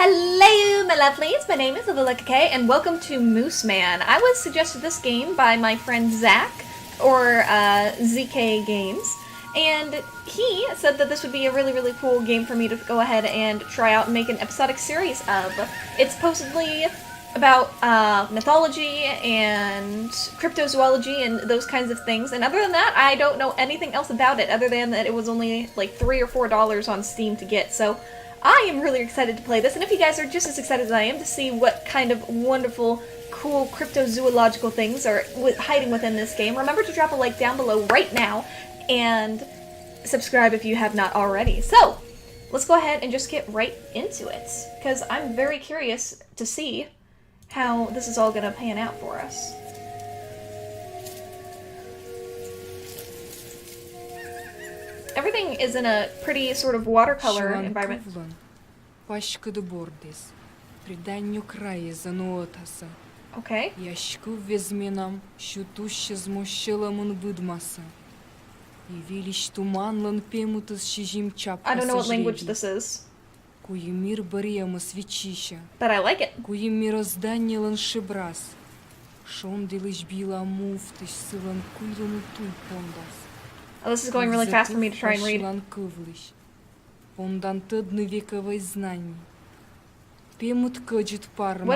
Hello, my lovelies! My name is Leckakay, and welcome to Mooseman. I was suggested this game by my friend Zach, or ZK Games, and he said that this would be a really cool game for me to go ahead and try out and make an episodic series of. It's supposedly about mythology and cryptozoology and those kinds of things, and other than that, I don't know anything else about it, other than that it was only like $3 or $4 on Steam to get, so I am really excited to play this, and if you guys are just as excited as I am to see what kind of wonderful, cool cryptozoological things are hiding within this game, remember to drop a like down below right now, and subscribe if you have not already. So, let's go ahead and just get right into it, because I'm very curious to see how this is all going to pan out for us. Everything is in a pretty sort of watercolor environment. Okay. I don't know what language this is, but I like it. Oh, this is going really fast for me to try and read. What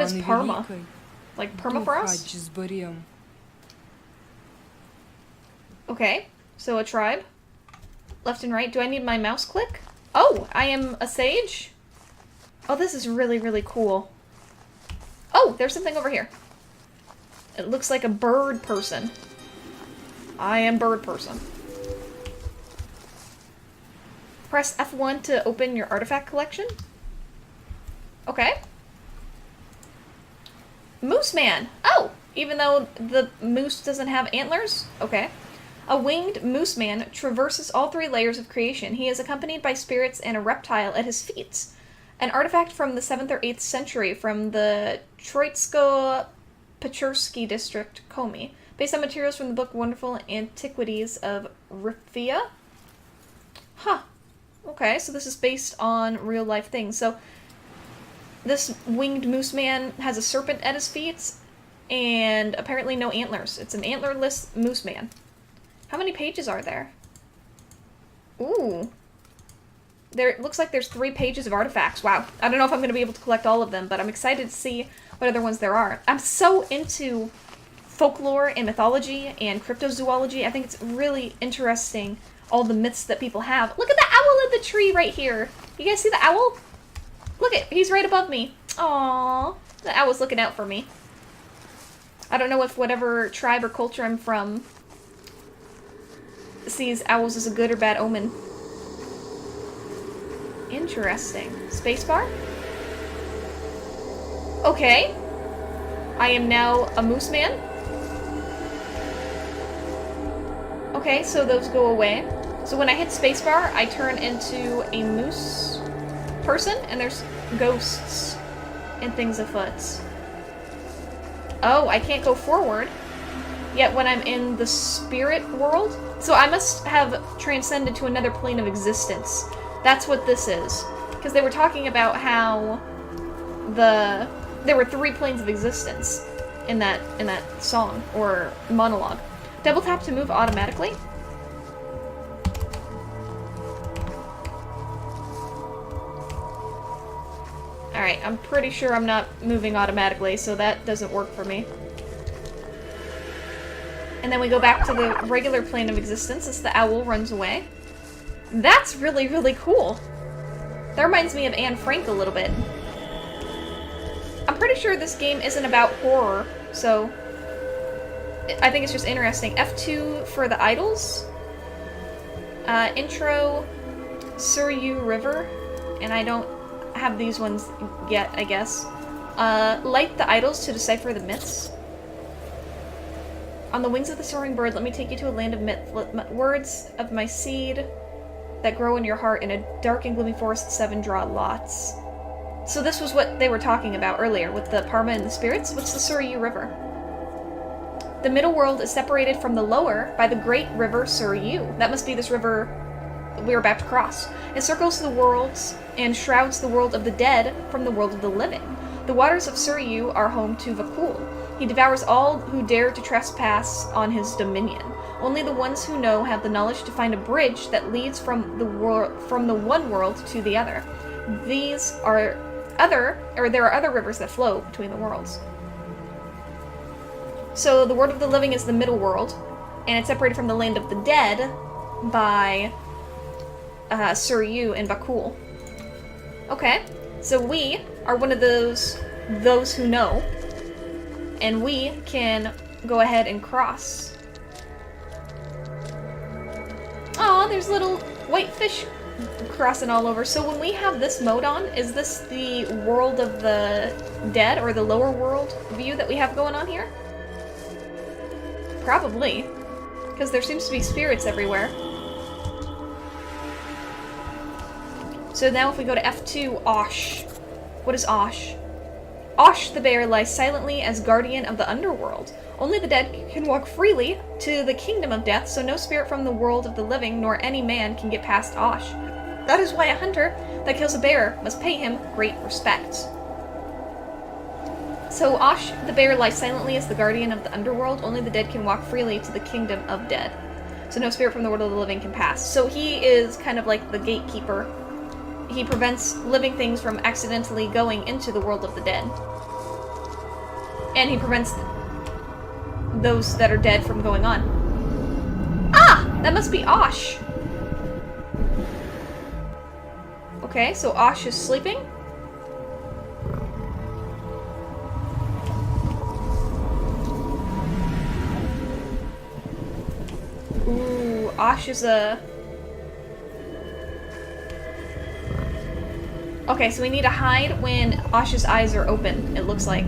is Parma? Like permafrost? Okay, so a tribe. Left and right. Do I need my mouse click? Oh, I am a sage? Oh, this is really cool. Oh, there's something over here. It looks like a bird person. I am bird person. Press F1 to open your artifact collection. Okay. Mooseman! Oh! Even though the moose doesn't have antlers? Okay. A winged Mooseman traverses all 3 layers of creation. He is accompanied by spirits and a reptile at his feet. An artifact from the 7th or 8th century from the Troitsko-Pechersky district, Komi. Based on materials from the book Wonderful Antiquities of Rifia? Huh. Okay, so this is based on real-life things. So, this winged moose man has a serpent at his feet, and apparently no antlers. It's an antlerless moose man. How many pages are there? Ooh. It looks like there's 3 pages of artifacts. Wow. I don't know if I'm going to be able to collect all of them, but I'm excited to see what other ones there are. I'm so into folklore and mythology and cryptozoology. I think it's really interesting, all the myths that people have. Look at the owl in the tree right here. You guys see the owl? Look he's right above me. Aww. The owl's looking out for me. I don't know if whatever tribe or culture I'm from sees owls as a good or bad omen. Interesting. Spacebar? Okay. I am now a moose man. Okay, so those go away. So when I hit spacebar, I turn into a moose person, and there's ghosts and things afoot. Oh, I can't go forward, yet when I'm in the spirit world. So I must have transcended to another plane of existence. That's what this is. Because they were talking about how there were 3 planes of existence in that song, or monologue. Double tap to move automatically. Alright, I'm pretty sure I'm not moving automatically, so that doesn't work for me. And then we go back to the regular plane of existence as the owl runs away. That's really cool. That reminds me of Anne Frank a little bit. I'm pretty sure this game isn't about horror, so I think it's just interesting. F2 for the idols. Intro, Suryu River, and I don't have these ones yet, I guess. Light the idols to decipher the myths. On the wings of the soaring bird, let me take you to a land of myth. Words of my seed that grow in your heart in a dark and gloomy forest, 7 draw lots. So this was what they were talking about earlier with the Parma and the spirits. What's the Suryu River? The middle world is separated from the lower by the great river Suryu. That must be this river we are about to cross. It circles the worlds and shrouds the world of the dead from the world of the living. The waters of Suryu are home to Vakul. He devours all who dare to trespass on his dominion. Only the ones who know have the knowledge to find a bridge that leads from the one world to the other. There are other rivers that flow between the worlds. So the world of the living is the middle world, and it's separated from the land of the dead by Suryu and Vakul. Okay, so we are one of those who know, and we can go ahead and cross. Aw, there's little white fish crossing all over. So when we have this mode on, is this the world of the dead, or the lower world view that we have going on here? Probably, because there seems to be spirits everywhere. So now if we go to F2, Osh. What is Osh? Osh the bear lies silently as guardian of the underworld. Only the dead can walk freely to the kingdom of death, so no spirit from the world of the living nor any man can get past Osh. That is why a hunter that kills a bear must pay him great respect. So Osh the bear lies silently as the guardian of the underworld. Only the dead can walk freely to the kingdom of dead. So no spirit from the world of the living can pass. So he is kind of like the gatekeeper. He prevents living things from accidentally going into the world of the dead. And he prevents those that are dead from going on. Ah! That must be Osh! Okay, so Osh is sleeping. Ooh, Osh is a... Okay, so we need to hide when Osh's eyes are open, it looks like.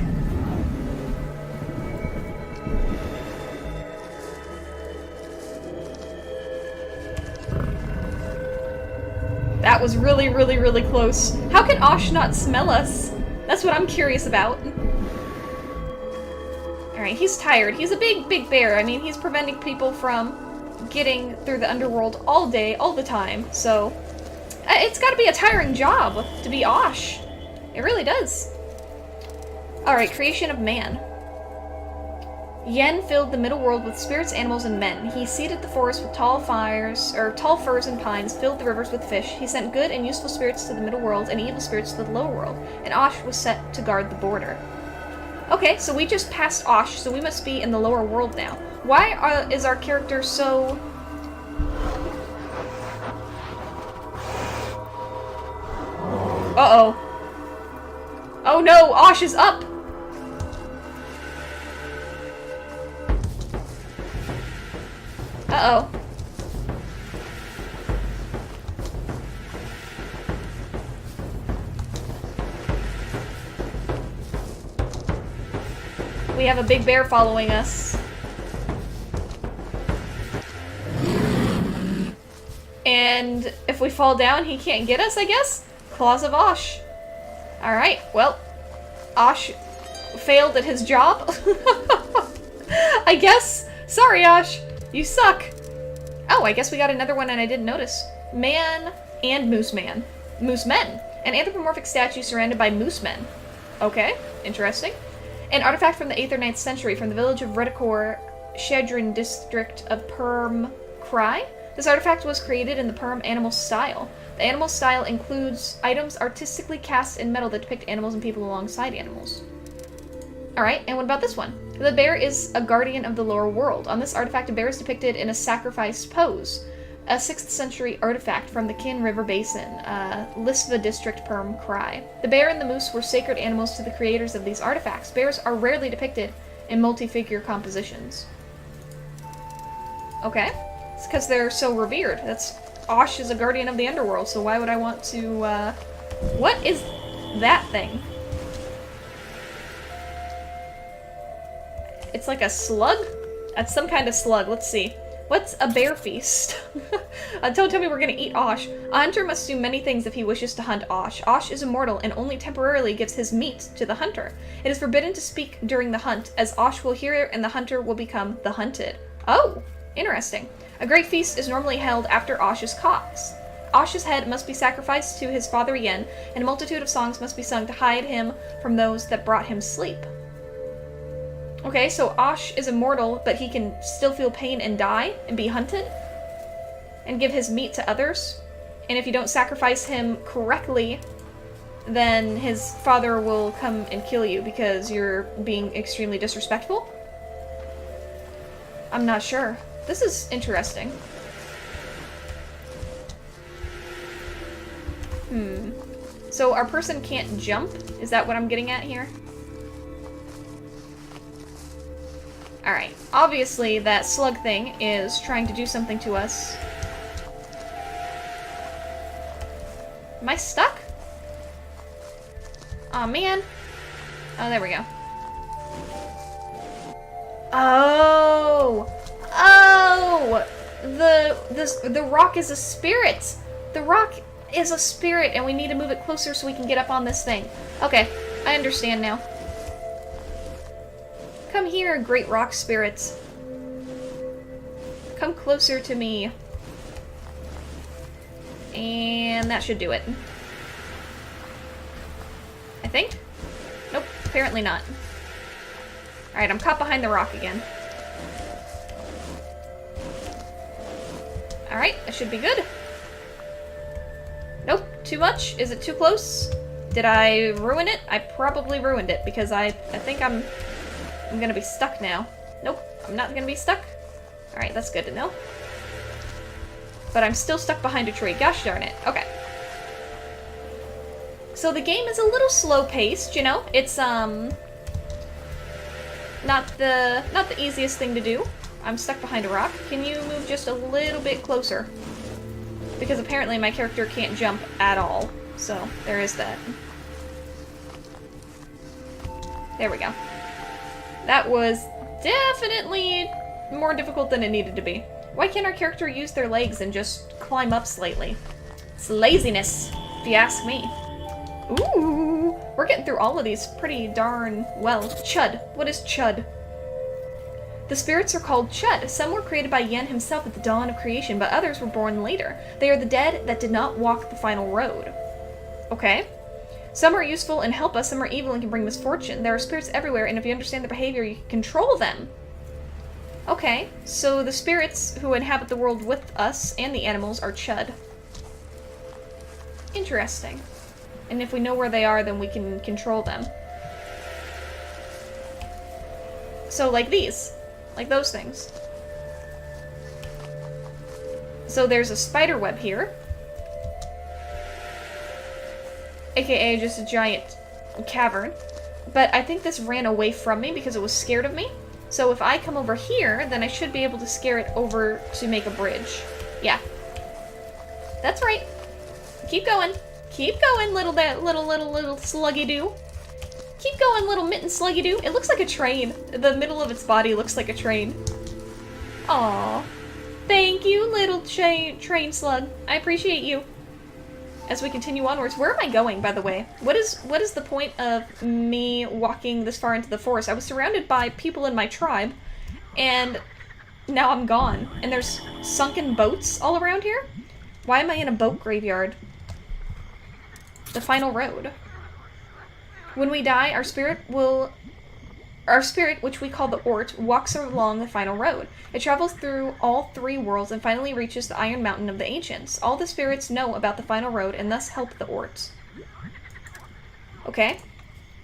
That was really, really, really close. How can Osh not smell us? That's what I'm curious about. Alright, he's tired. He's a big, big bear. I mean, he's preventing people from getting through the underworld all day, all the time, so... It's gotta be a tiring job to be Osh. It really does. Alright, creation of man. Yen filled the middle world with spirits, animals, and men. He seeded the forest with tall firs and pines, filled the rivers with fish. He sent good and useful spirits to the middle world and evil spirits to the lower world. And Osh was set to guard the border. Okay, so we just passed Osh, so we must be in the lower world now. Why is our character so... Uh-oh. Oh no, Osh is up! Uh-oh. We have a big bear following us. And if we fall down, he can't get us, I guess? Claws of Osh. Alright, well, Osh failed at his job. I guess. Sorry, Osh. You suck. Oh, I guess we got another one and I didn't notice. Man and Mooseman. Moosemen. An anthropomorphic statue surrounded by Moosemen. Okay, interesting. An artifact from the 8th or 9th century from the village of Redakor, Shedrin district of Perm Cry. This artifact was created in the Perm animal style. The animal style includes items artistically cast in metal that depict animals and people alongside animals. Alright, and what about this one? The bear is a guardian of the lower world. On this artifact, a bear is depicted in a sacrificed pose. A 6th century artifact from the Kin River Basin, Lisva district Perm Cry. The bear and the moose were sacred animals to the creators of these artifacts. Bears are rarely depicted in multi-figure compositions. Okay. It's because they're so revered. That's... Osh is a guardian of the underworld, so why would I want to, What is that thing? It's like a slug? That's some kind of slug. Let's see. What's a bear feast? Don't tell me we're gonna eat Osh. A hunter must do many things if he wishes to hunt Osh. Osh is immortal and only temporarily gives his meat to the hunter. It is forbidden to speak during the hunt, as Osh will hear and the hunter will become the hunted. Oh, interesting. A great feast is normally held after Osh is caught. Ash's head must be sacrificed to his father Yen, and a multitude of songs must be sung to hide him from those that brought him sleep. Okay, so Ash is immortal, but he can still feel pain and die and be hunted and give his meat to others. And if you don't sacrifice him correctly, then his father will come and kill you because you're being extremely disrespectful. I'm not sure. This is interesting. So our person can't jump? Is that what I'm getting at here? Alright. Obviously, that slug thing is trying to do something to us. Am I stuck? Aw, man. Oh, there we go. Oh! Oh! The rock is a spirit! The rock is a spirit, and we need to move it closer so we can get up on this thing. Okay, I understand now. Come here, great rock spirits. Come closer to me. And that should do it. I think? Nope, apparently not. Alright, I'm caught behind the rock again. Alright, that should be good. Nope, too much? Is it too close? Did I ruin it? I probably ruined it because I think I'm gonna be stuck now. Nope, I'm not gonna be stuck. Alright, that's good to know. But I'm still stuck behind a tree. Gosh darn it. Okay. So the game is a little slow-paced, you know? It's, not the easiest thing to do. I'm stuck behind a rock. Can you move just a little bit closer? Because apparently my character can't jump at all. So, there is that. There we go. That was definitely more difficult than it needed to be. Why can't our character use their legs and just climb up slightly? It's laziness, if you ask me. Ooh, we're getting through all of these pretty darn well. CHUD. What is CHUD? The spirits are called CHUD. Some were created by Yen himself at the dawn of creation, but others were born later. They are the dead that did not walk the final road. Okay. Some are useful and help us, some are evil and can bring misfortune. There are spirits everywhere, and if you understand their behavior, you can control them. Okay, so the spirits who inhabit the world with us and the animals are CHUD. Interesting. And if we know where they are, then we can control them. So like these. Like those things. So there's a spider web here. AKA just a giant cavern. But I think this ran away from me because it was scared of me. So if I come over here, then I should be able to scare it over to make a bridge. Yeah. That's right. Keep going. Keep going, little sluggy-doo. Keep going, little mitten sluggy-doo. It looks like a train. The middle of its body looks like a train. Aww. Thank you, little train slug. I appreciate you. As we continue onwards, where am I going, by the way? What is the point of me walking this far into the forest? I was surrounded by people in my tribe, and now I'm gone. And there's sunken boats all around here? Why am I in a boat graveyard? The final road. When we die, our spirit, which we call the Ort, walks along the final road. It travels through all three worlds and finally reaches the Iron Mountain of the Ancients. All the spirits know about the final road and thus help the Ort. Okay.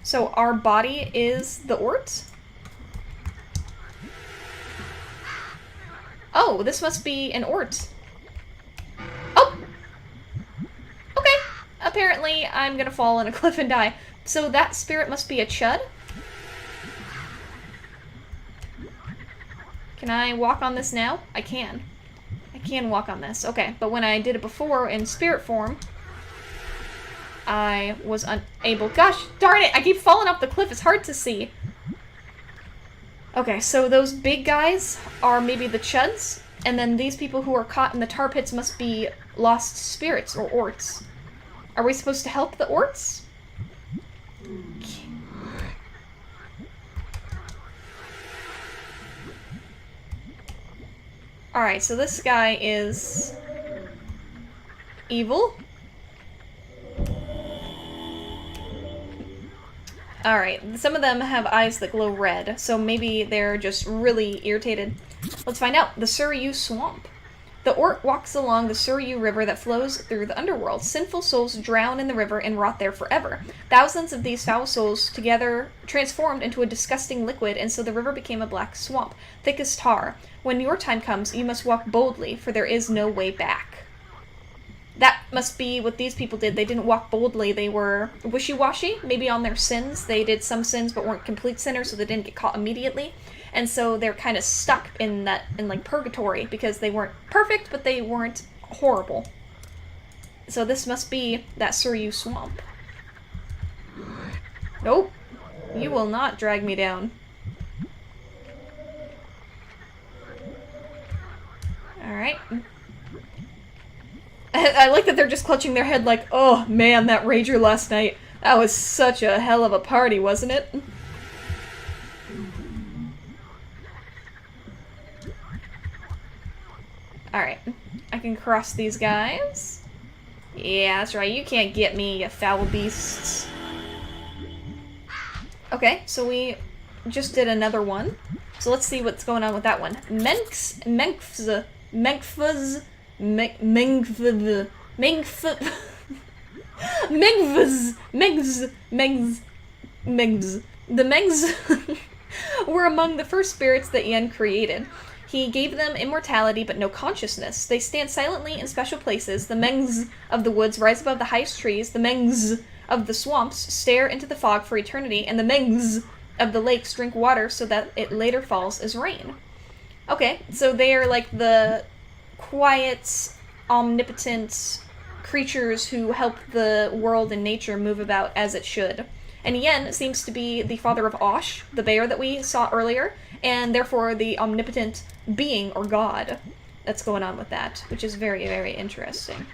So our body is the Ort? Oh, this must be an Ort. Oh! Okay. Apparently, I'm gonna fall in a cliff and die. So that spirit must be a CHUD? Can I walk on this now? I can. I can walk on this. Okay, but when I did it before in spirit form, I was unable. Gosh, darn it! I keep falling off the cliff. It's hard to see. Okay, so those big guys are maybe the CHUDs, and then these people who are caught in the tar pits must be lost spirits or Orts. Are we supposed to help the Orts? Alright, so this guy is evil. Alright, some of them have eyes that glow red, so maybe they're just really irritated. Let's find out. The Suryu Swamp. The orc walks along the Suryu River that flows through the underworld. Sinful souls drown in the river and rot there forever. Thousands of these foul souls together transformed into a disgusting liquid, and so the river became a black swamp, thick as tar. When your time comes, you must walk boldly, for there is no way back. That must be what these people did. They didn't walk boldly. They were wishy-washy, maybe on their sins. They did some sins but weren't complete sinners, so they didn't get caught immediately. And so they're kind of stuck in like purgatory because they weren't perfect, but they weren't horrible. So this must be that Suryu Swamp. Nope. You will not drag me down. Alright. I like that they're just clutching their head like, oh man, that rager last night. That was such a hell of a party, wasn't it? Alright, I can cross these guys. Yeah, that's right, you can't get me, you foul beasts. Okay, so we just did another one. So let's see what's going on with that one. MENKVS. The Mengs were among the first spirits that Yen created. He gave them immortality but no consciousness. They stand silently in special places. The Mengs of the woods rise above the highest trees. The Mengs of the swamps stare into the fog for eternity. And the Mengs of the lakes drink water so that it later falls as rain. Okay, so they are like the quiet, omnipotent creatures who help the world and nature move about as it should. And Yen seems to be the father of Osh, the bear that we saw earlier, and therefore the omnipotent being or god that's going on with that, which is very, very interesting.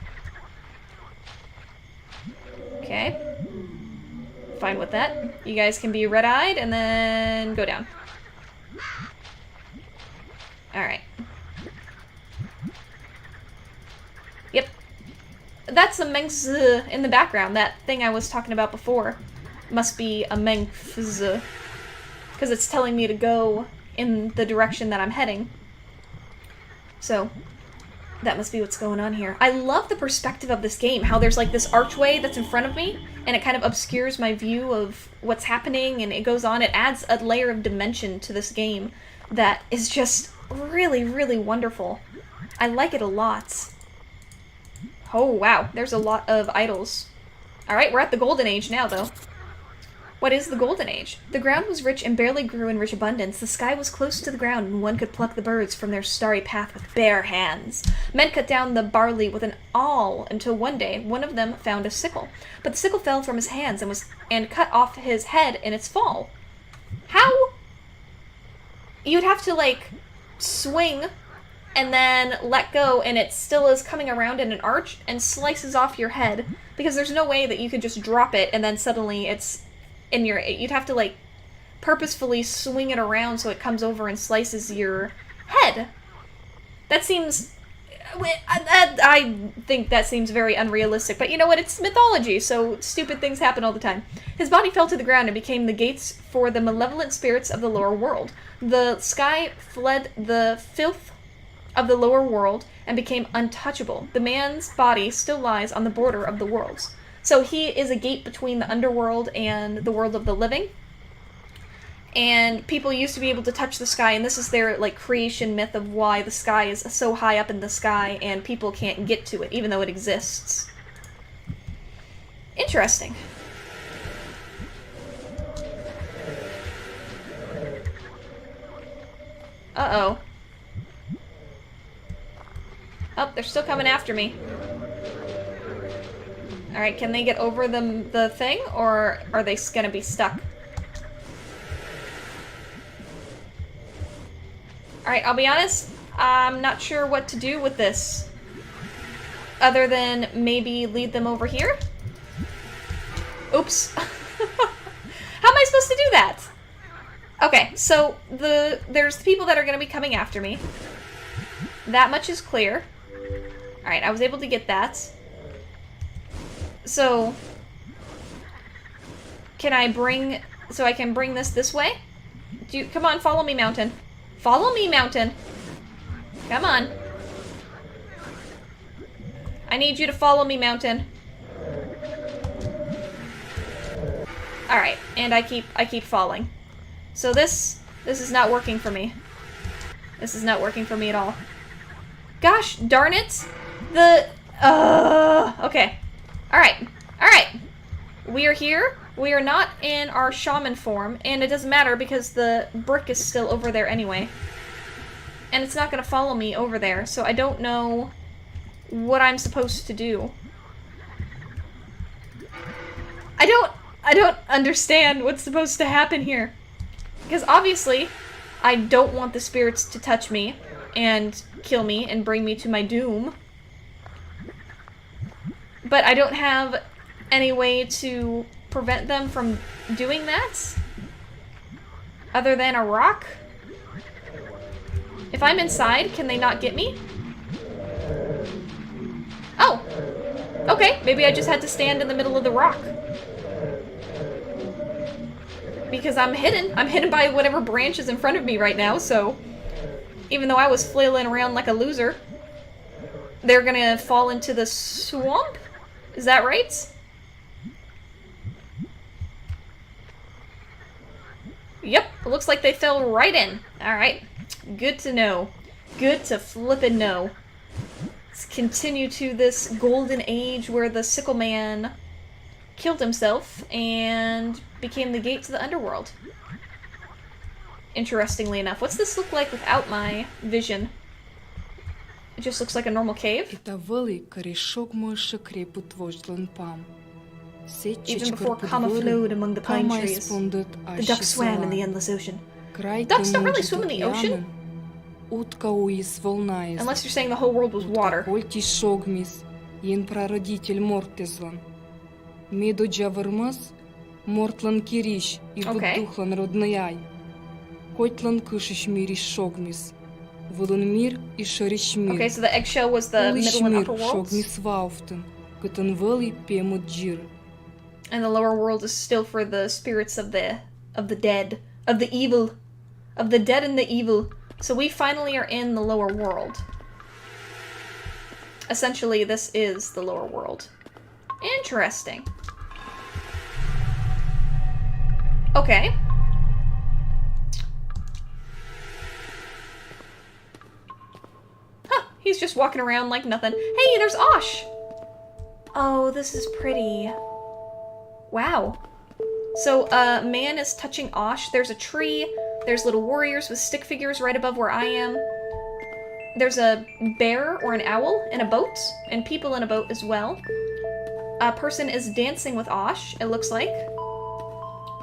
Okay. Fine with that. You guys can be red-eyed and then go down. Alright. Yep. That's a MENKVS in the background. That thing I was talking about before must be a MENKVS. Because it's telling me to go in the direction that I'm heading. So, that must be what's going on here. I love the perspective of this game. How there's like this archway that's in front of me, and it kind of obscures my view of what's happening, and it goes on. It adds a layer of dimension to this game that is just really, really wonderful. I like it a lot. Oh, wow. There's a lot of idols. Alright, we're at the Golden Age now, though. What is the Golden Age? The ground was rich and barely grew in rich abundance. The sky was close to the ground, and one could pluck the birds from their starry path with bare hands. Men cut down the barley with an awl until one day one of them found a sickle. But the sickle fell from his hands and cut off his head in its fall. How? You'd have to, like, swing and then let go, and it still is coming around in an arch and slices off your head, because there's no way that you could just drop it and then suddenly it's in your... You'd have to, like, purposefully swing it around so it comes over and slices your head. That seems... I think that seems very unrealistic, but you know what? It's mythology, so stupid things happen all the time. His body fell to the ground and became the gates for the malevolent spirits of the lower world. The sky fled the filth of the lower world and became untouchable. The man's body still lies on the border of the worlds. So he is a gate between the underworld and the world of the living. And people used to be able to touch the sky, and this is their, like, creation myth of why the sky is so high up in the sky and people can't get to it, even though it exists. Interesting. Uh-oh. Oh, they're still coming after me. Alright, can they get over the thing, or are they gonna be stuck? Alright, I'll be honest, I'm not sure what to do with this. Other than maybe lead them over here? Oops. How am I supposed to do that? Okay, so there's people that are gonna be coming after me. That much is clear. Alright, I was able to get that. So, can I bring... So I can bring this way? Come on, follow me, mountain. Follow me, mountain. Come on. I need you to follow me, mountain. Alright, and I keep falling. So this is not working for me. This is not working for me at all. Gosh darn it! Okay. Alright. Alright. We are here. We are not in our shaman form, and it doesn't matter because the brick is still over there anyway. And it's not gonna follow me over there, so I don't know what I'm supposed to do. I don't understand what's supposed to happen here. Because obviously, I don't want the spirits to touch me and kill me and bring me to my doom. But I don't have any way to prevent them from doing that other than a rock. If I'm inside, can they not get me? Oh! Okay, maybe I just had to stand in the middle of the rock. Because I'm hidden. I'm hidden by whatever branch is in front of me right now, so... Even though I was flailing around like a loser, they're gonna fall into the swamp? Is that right? Yep, it looks like they fell right in. Alright, good to know. Good to flippin' know. Let's continue to this golden age where the sickle man killed himself and became the gate to the underworld. Interestingly enough. What's this look like without my vision? It just looks like a normal cave. Even before Kama flowed among the pine trees, the ducks swam in the endless ocean. Ducks don't really swim in the ocean? Unless you're saying the whole world was water. Okay, so the eggshell was the middle and upper worlds? And the lower world is still for the spirits of the dead, of the evil, of the dead and the evil. So we finally are in the lower world. Essentially, this is the lower world. Interesting. Okay. Huh, he's just walking around like nothing. Hey, there's Osh! Oh, this is pretty. Wow. So, man is touching Osh. There's a tree. There's little warriors with stick figures right above where I am. There's a bear or an owl in a boat, and people in a boat as well. A person is dancing with Osh, it looks like.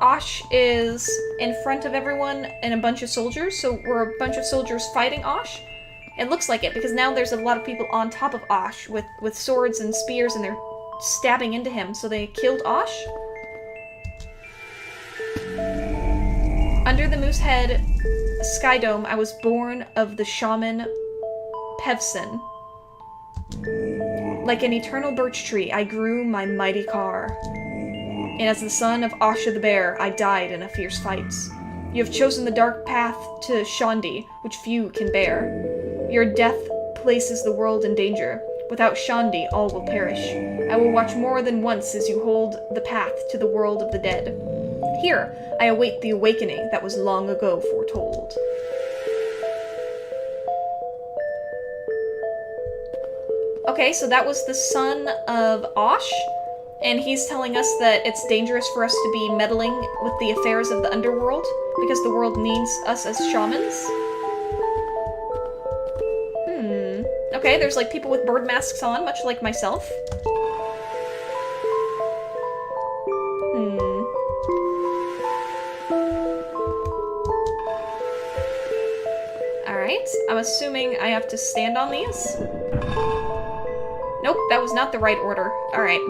Osh is in front of everyone and a bunch of soldiers, so we're a bunch of soldiers fighting Osh. It looks like it, because now there's a lot of people on top of Osh with swords and spears, and they're stabbing into him, so they killed Osh. Under the moose head sky dome, I was born of the shaman Pevson. Like an eternal birch tree, I grew my mighty car. And as the son of Asha the bear, I died in a fierce fight. You have chosen the dark path to Shandi, which few can bear. Your death places the world in danger. Without Shandi, all will perish. I will watch more than once as you hold the path to the world of the dead. Here, I await the awakening that was long ago foretold. Okay, so that was the son of Osh, and he's telling us that it's dangerous for us to be meddling with the affairs of the underworld, because the world needs us as shamans. Okay, there's like people with bird masks on, much like myself. Alright, I'm assuming I have to stand on these? Nope, that was not the right order. Alright.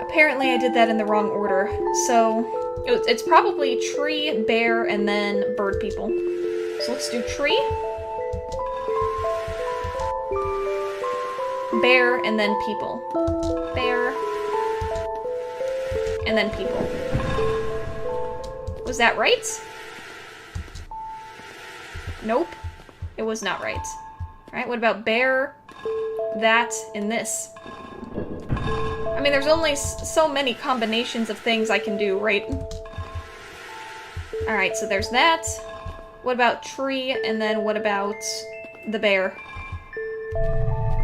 Apparently I did that in the wrong order. So, it's probably tree, bear, and then bird people. So let's do tree. bear and then people. Bear and then people. Was that right? Nope. It was not right. Alright, what about bear, that, and this? I mean, there's only so many combinations of things I can do, right? Alright, so there's that. What about tree, and then what about the bear?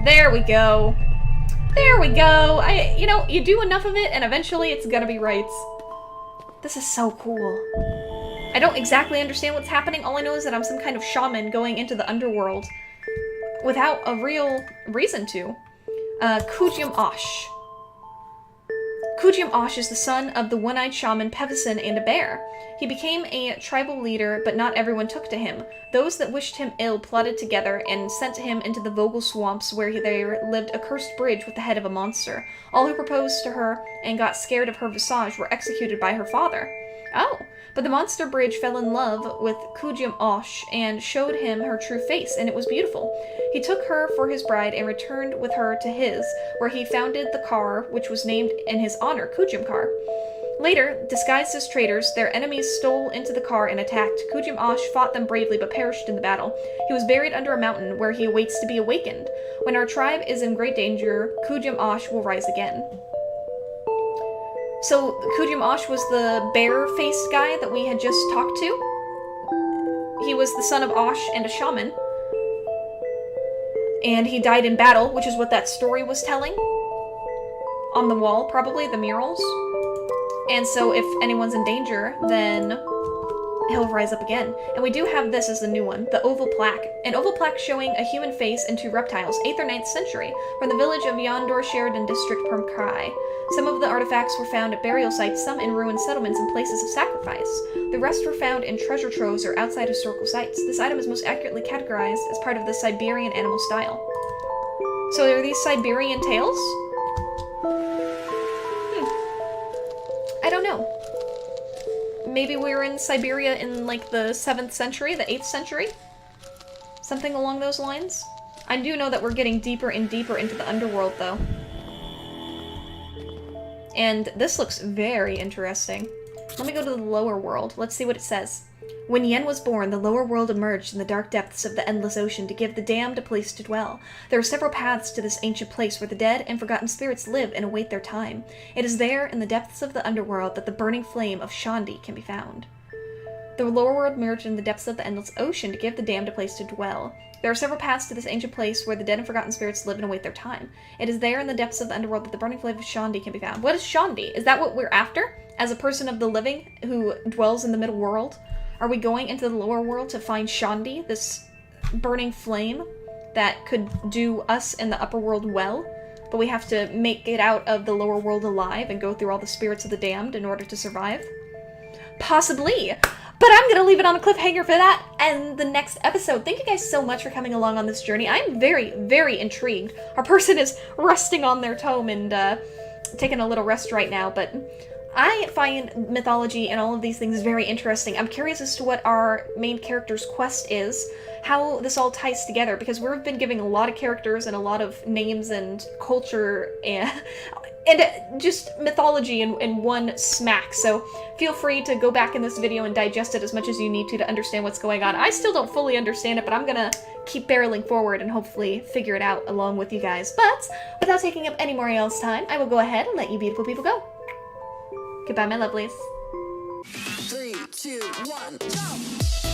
There we go. There we go. You know, you do enough of it, and eventually it's gonna be right. This is so cool. I don't exactly understand what's happening. All I know is that I'm some kind of shaman going into the underworld without a real reason to. Kujium Osh. Kujium Osh is the son of the one-eyed shaman Pevison and a bear. He became a tribal leader, but not everyone took to him. Those that wished him ill plotted together and sent him into the Vogel swamps where there lived a cursed bridge with the head of a monster. All who proposed to her and got scared of her visage were executed by her father. Oh, but the monster bridge fell in love with Kujium Osh and showed him her true face, and it was beautiful. He took her for his bride and returned with her to his, where he founded the car, which was named in his honor, Kujium Car. Later, disguised as traitors, their enemies stole into the car and attacked. Kujium Osh fought them bravely but perished in the battle. He was buried under a mountain where he awaits to be awakened. When our tribe is in great danger, Kujium Osh will rise again. So, Kujium Osh was the bear-faced guy that we had just talked to. He was the son of Osh and a shaman. And he died in battle, which is what that story was telling. On the wall, probably, the murals. And so if anyone's in danger, then he'll rise up again. And we do have this as the new one, the oval plaque. An oval plaque showing a human face and two reptiles, 8th or 9th century, from the village of Yondor, Sheridan District, Perm. Some of the artifacts were found at burial sites, some in ruined settlements and places of sacrifice. The rest were found in treasure troves or outside historical sites. This item is most accurately categorized as part of the Siberian animal style. So are these Siberian tales? I don't know. Maybe we were in Siberia in, like, the 7th century, the 8th century? Something along those lines? I do know that we're getting deeper and deeper into the underworld, though. And this looks very interesting. Let me go to the lower world. Let's see what it says. When Yen was born, the lower world emerged in the dark depths of the endless ocean to give the damned a place to dwell. There are several paths to this ancient place where the dead and forgotten spirits live and await their time. It is there, in the depths of the underworld, that the burning flame of Shandi can be found. The lower world emerged in the depths of the endless ocean to give the damned a place to dwell. There are several paths to this ancient place where the dead and forgotten spirits live and await their time. It is there in the depths of the underworld that the burning flame of Shandi can be found. What is Shandi? Is that what we're after? As a person of the living who dwells in the middle world? Are we going into the lower world to find Shandi, this burning flame that could do us in the upper world well? But we have to make it out of the lower world alive and go through all the spirits of the damned in order to survive? Possibly! But I'm gonna leave it on a cliffhanger for that and the next episode. Thank you guys so much for coming along on this journey. I'm very, very intrigued. Our person is resting on their tome and taking a little rest right now, but I find mythology and all of these things very interesting. I'm curious as to what our main character's quest is, how this all ties together, because we've been giving a lot of characters and a lot of names and culture and just mythology in one smack, so feel free to go back in this video and digest it as much as you need to understand what's going on. I still don't fully understand it, but I'm gonna keep barreling forward and hopefully figure it out along with you guys. But without taking up any more else time, I will go ahead and let you beautiful people go. Goodbye, my lovelies. 3, 2, 1, go!